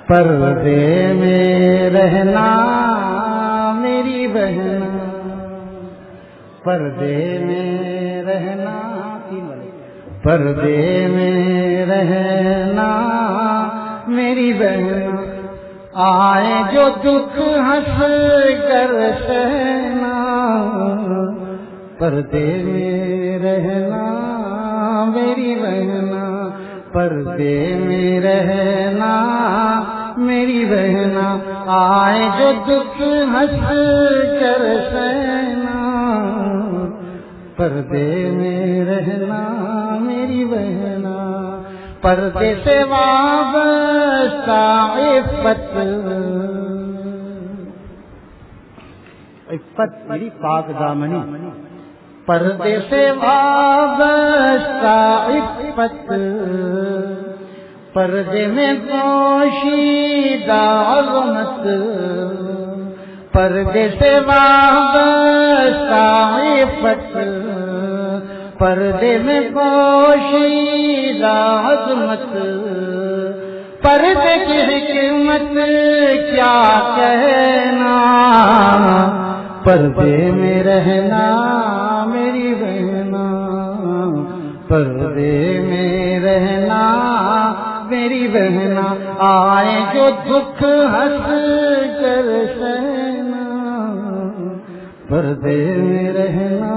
پردے میں رہنا میری بہن، پردے میں رہنا، پردے میں رہنا میری بہن، آئے جو دکھ ہنس کر سہنا، پردے میں رہنا میری بہن، پردے میں رہنا میری بہن، آئے جو دکھ ہنس کر سہنا، پردے میں رہنا میری بہن، پردے سے وابستہ عفت، عفت میری پاک دامنی، پردے سے وابستہ عفت، پردے میں پوشیدہ عظمت، پردے سے وابستہ عفت، پردے میں پوشیدہ عظمت، پردے کی حکمت کیا کہنا، پردے میں رہنا میری بہن، پردے میں رہنا میری بہن، آئے جو دکھ ہنس کر سہنا، پردے میں رہنا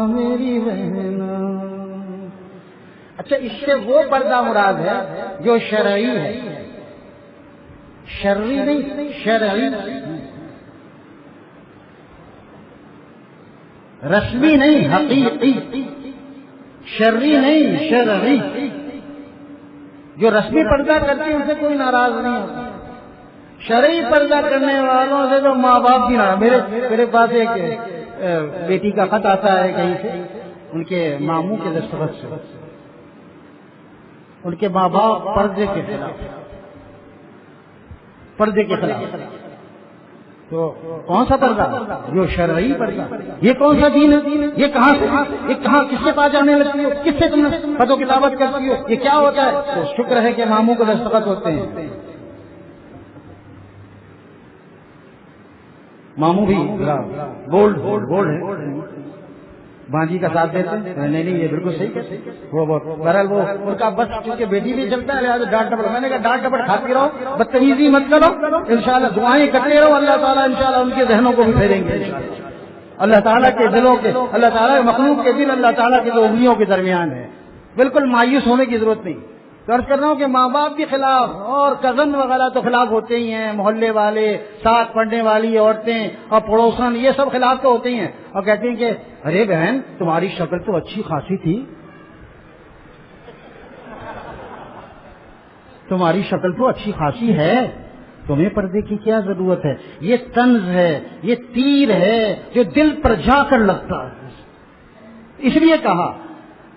میری بہن۔ اچھا، اس سے وہ پردہ مراد ہے جو شرعی ہے، شرعی نہیں، شرعی، رسمی نہیں، حقیقی، شرعی نہیں، شرعی۔ جو رسمی پردہ کرتے ہیں ان سے کوئی ناراض نہیں ہوتا، شرعی پردہ کرنے والوں سے تو ماں باپ بھی ناراض۔ میرے پاس ایک بیٹی کا خط آتا ہے کہیں سے، ان کے ماموں کے دستخط سے، ان کے ماں باپ پردے کے خلاف، پردے کے خلاف۔ تو کون سا پردہ؟ جو شرعی پردہ۔ یہ کون سا دین ہے؟ یہ کہاں سے، یہ کہاں، کس کے پاس جانے لگتی ہو، کس سے تم خط و کتابت کرتی ہو، یہ کیا ہوتا ہے؟ تو شکر ہے کہ ماموں کو دستخط ہوتے ہیں، ماموں بھی بولڈ ہے، بانجی کا ساتھ دیتے ہیں۔ نہیں یہ بالکل صحیح کہتے ہیں، وہ بہرحال وہ ان کا بس، کیونکہ بیٹی بھی چلتا ہے لہٰذا ڈانٹ ڈپٹ۔ میں نے کہا ڈانٹ ڈپٹ کھاتی رہو، بدتمیزی مت کرو، انشاءاللہ دعائیں کرتے رہو، اللہ تعالیٰ انشاءاللہ ان کے ذہنوں کو بھی پھیریں گے انشاءاللہ۔ اللہ تعالیٰ کے دلوں کے، اللہ تعالیٰ کے مخلوق کے دل اللہ تعالیٰ کی دو انگلیوں کے درمیان ہے، بالکل مایوس ہونے کی ضرورت نہیں۔ عرض کر رہا ہوں کہ ماں باپ بھی خلاف، اور کزن وغیرہ تو خلاف ہوتے ہی ہیں، محلے والے، ساتھ پڑھنے والی عورتیں اور پڑوسن، یہ سب خلاف تو ہوتے ہی ہیں، اور کہتے ہیں کہ ارے بہن تمہاری شکل تو اچھی خاصی تھی، تمہاری شکل تو اچھی خاصی ہے، تمہیں پردے کی کیا ضرورت ہے؟ یہ طنز ہے، یہ تیر ہے جو دل پر جا کر لگتا ہے۔ اس لیے کہا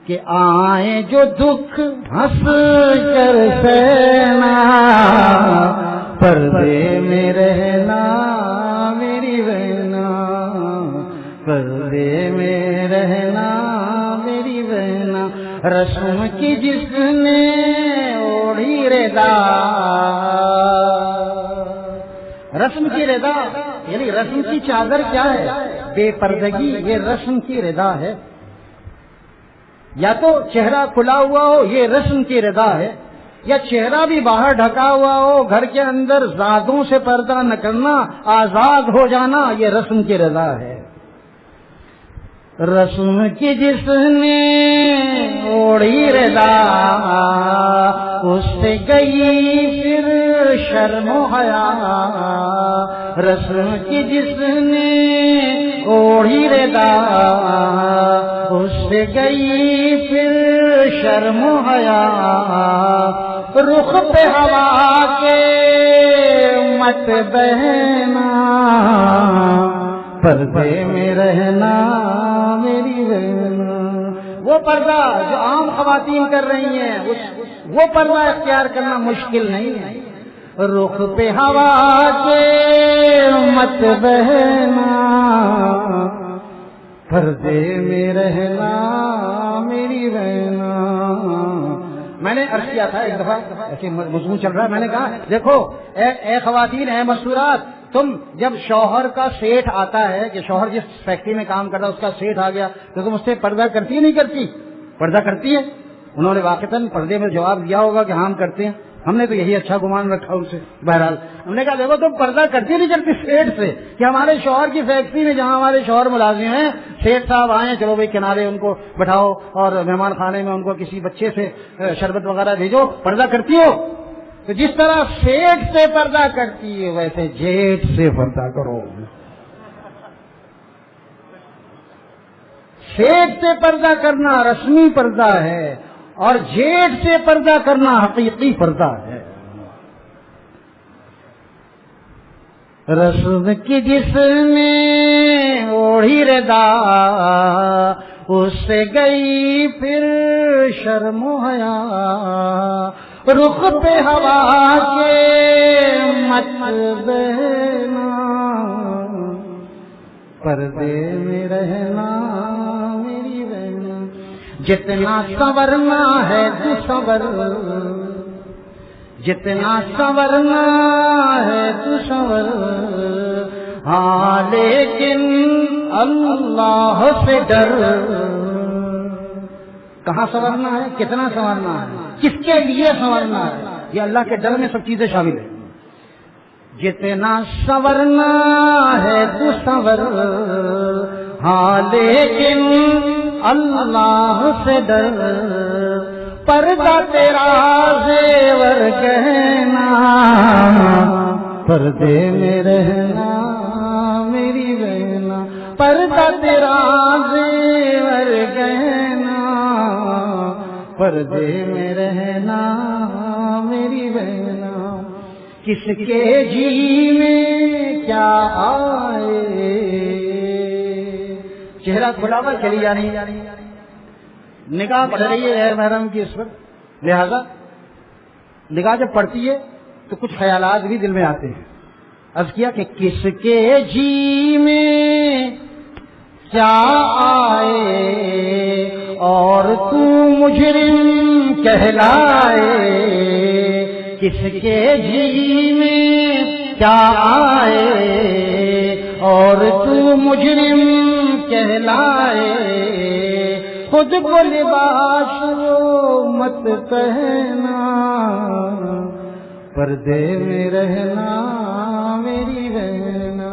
کہ آئیں جو دکھ ہنس کر سہنا، پردے میں رہنا میری بہن، پردے میں رہنا میری بہن، رسم کی جس نے اوڑھی رضا، رسم کی رضا یعنی رسم کی چادر کیا ہے؟ بے پردگی، یہ رسم کی رضا ہے۔ یا تو چہرہ کھلا ہوا ہو، یہ رسم کی رضا ہے، یا چہرہ بھی باہر ڈھکا ہوا ہو، گھر کے اندر زادوں سے پردہ نہ کرنا، آزاد ہو جانا، یہ رسم کی رضا ہے۔ رسم کی جس نے اوڑھی رضا، اس سے گئی پھر شرم و حیا، رسم کی جس نے اوڑھی رضا، اس سے گئی پھر شرم و حیا، رخ پہ ہوا کے مت بہنا، پردے میں رہنا میری بہن۔ وہ پردہ جو عام خواتین کر رہی ہیں، وہ پردہ اختیار کرنا مشکل نہیں ہے۔ رخ پہ ہوا کے مت بہنا، پردے میں رہنا میری بہن، میں نے عرض کیا تھا ایک دفعہ، ایسے مضمون چل رہا ہے، میں نے کہا دیکھو اے خواتین، اے مستورات، تم جب شوہر کا سیٹھ آتا ہے کہ شوہر جس فیکٹری میں کام کرتا ہے اس کا سیٹھ آ گیا تو تم اس سے پردہ کرتی ہے نہیں کرتی؟ پردہ کرتی ہے؟ انہوں نے واقعتاً پردے میں جواب دیا ہوگا کہ ہم کرتے ہیں. ہم نے تو یہی اچھا گمان رکھا ان سے. بہرحال ہم نے کہا دیکھو تم پردہ کرتی نہیں کرتی سیٹھ سے کہ ہمارے شوہر کی فیکٹری میں جہاں ہمارے شوہر ملازم ہیں سیٹھ صاحب آئے چلو بھائی کنارے ان کو بٹھاؤ اور مہمان خانے میں ان کو کسی بچے سے شربت وغیرہ بھیجو. پردہ کرتی ہو؟ تو جس طرح سیٹھ سے پردہ کرتی ہے ویسے جیٹ سے پردہ کرو. سیٹھ سے پردہ کرنا رسمی پردہ ہے اور جیٹ سے پردہ کرنا حقیقی پردہ ہے. رسم کی جس نے اوڑھی ردا اس سے گئی پھر شرم و حیا. رخ پہ ہوا کے مت بہنا پردے میں رہنا میری بہنا. جتنا سنورنا ہے تو سنور، جتنا سنورنا ہے تو سنور، ہاں لیکن اللہ سے ڈر. کہاں سنورنا ہے، کتنا سنورنا ہے، کس کے لیے سنورنا ہے، یہ اللہ کے ڈر میں سب چیزیں شامل ہیں. جتنا سنورنا ہے تو سنور، ہاں لیکن اللہ سے ڈر. پردہ تیرا زیور گہنا پردے میں رہنا میری بہنا. پردہ تیرا زیور گہنا پردے میں رہنا میری بہنا. کس کے جی میں کیا آئے، چہرہ کھلا ہوا چلی جانی. نگاہ پڑ رہی ہے غیر محرم کی اس وقت، لہذا نگاہ جب پڑتی ہے تو کچھ خیالات بھی دل میں آتے ہیں. عرض کیا کہ کس کے جی میں کیا آئے اور تو مجرم کہلائے. کس کے جی میں کیا آئے اور تو مجرم کہلائے. خود کو لباس مت پہنا پردے میں رہنا میری بہنا.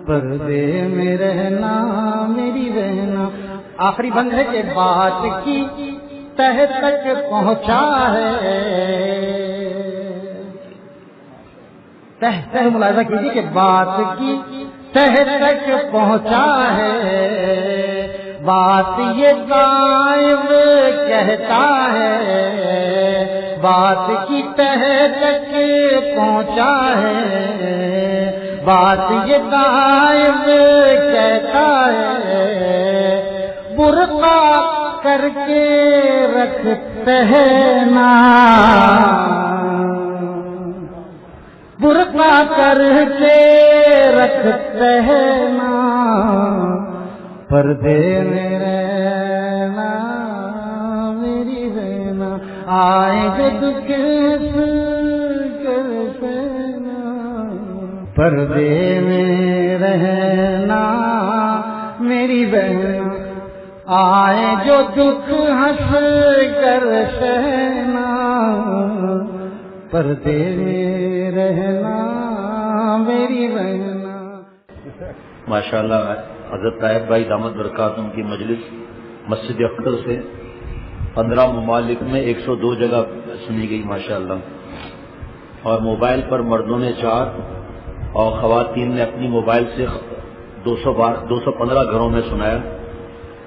پردے میں رہنا میری بہنا. آخری بند ہے کہ بات کی تہ تک پہنچا ہے. تہ ملاحظہ کیجیے کہ بات کی تہ تک پہنچا ہے. بات یہ غائب کہتا ہے بات کی تہ تک پہنچا ہے. بات یہ غائب کہتا ہے. برقع کر کے رکھ پہنا برقع کر کے رکھ پہنا پردے میں رہنا میری بہنا. آئے جو دکھ کر پہنا پردے میں رہنا میری بہنا. آئے جو دکھ ہنس کر سہنا پردے میں رہنا میری بہنا. ماشاءاللہ حضرت طاہر بھائی دامت برکاتہم کی مجلس مسجد اختر سے 15 ممالک میں 102 جگہ سنی گئی ماشاءاللہ. اور موبائل پر مردوں نے 4 اور خواتین نے اپنی موبائل سے 215 گھروں میں سنایا.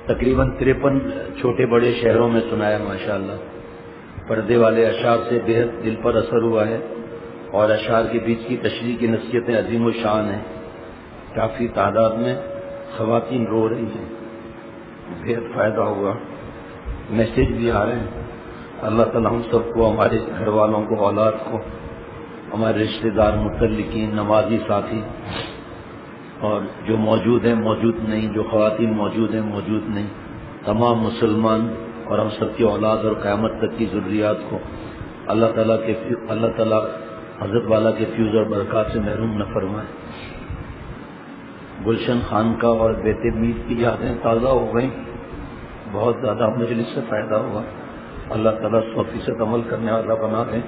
تقریباً 53 چھوٹے بڑے شہروں میں سنایا ماشاءاللہ. پردے والے اشعار سے بے حد دل پر اثر ہوا ہے اور اشعار کے بیچ کی تشریح کی نصیحتیں عظیم و شان ہیں. کافی تعداد میں خواتین رو رہی ہیں، بے حد فائدہ ہوا. میسیج بھی آ رہے ہیں. اللہ تعالیٰ ہم سب کو، ہمارے گھر والوں کو، اولاد کو، ہمارے رشتہ دار، متعلقین، نمازی ساتھی اور جو موجود ہیں موجود نہیں، جو خواتین موجود ہیں موجود نہیں، تمام مسلمان اور ہم سب کی اولاد اور قیامت تک کی ضروریات کو اللہ تعالیٰ حضرت والا کے فیوز اور برکات سے محروم نہ فرمائے۔ گلشن خان کا اور بیت میر کی یادیں تازہ ہو گئیں، بہت زیادہ مجلس سے فائدہ ہوا، اللہ تعالیٰ 100% عمل کرنے والا بنا دیں۔